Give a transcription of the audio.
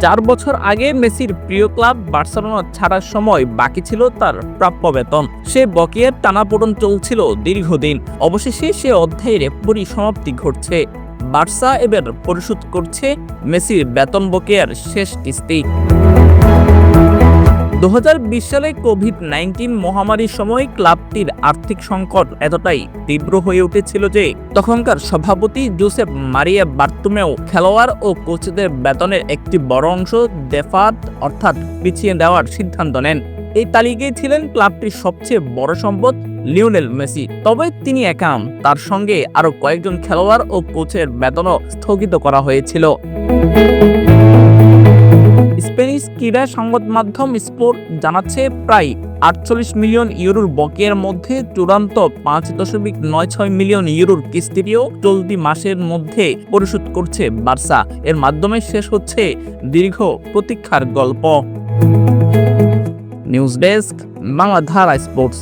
4 বছর আগে মেসির প্রিয় ক্লাব বার্সেলোনা ছাড়ার সময় বাকি ছিল তার প্রাপ্য বেতন। সে বকেয়ার টানাপোড়েন চলছিল দীর্ঘদিন। অবশেষে সে অধ্যায়ের পরিসমাপ্তি ঘটছে। বার্সা এবার পরিশোধ করছে মেসির বেতন বকেয়ার শেষ কিস্তি। 2020 সালে কোভিড-19 মহামারীর সময় ক্লাবটির আর্থিক সংকট এতটাই তীব্র হয়ে উঠেছিল যে তখনকার সভাপতি জোসেপ মারিয়া বার্তুমেও খেলোয়াড় ও কোচদের বেতনের একটি বড় অংশ দেফাত অর্থাৎ পিছিয়ে দেওয়ার সিদ্ধান্ত নেন। এই তালিকায় ছিলেন ক্লাবটির সবচেয়ে বড় সম্পদ লিওনেল মেসি। তবে তিনি একা, তার সঙ্গে আরও কয়েকজন খেলোয়াড় ও কোচের বেতনও স্থগিত করা হয়েছিল। স্প্যানিশ ক্রীড়া সংবাদ মাধ্যম স্পোর্ট জানাচ্ছে, প্রায় 48 মিলিয়ন ইউরোর বকেয়ার মধ্যে চূড়ান্ত 5.96 মিলিয়ন ইউরোর কিস্তিটিও চলতি মাসের মধ্যে পরিশোধ করছে বার্সা। এর মাধ্যমে শেষ হচ্ছে দীর্ঘ প্রতীক্ষার গল্প। News desk, Bangladhara sports.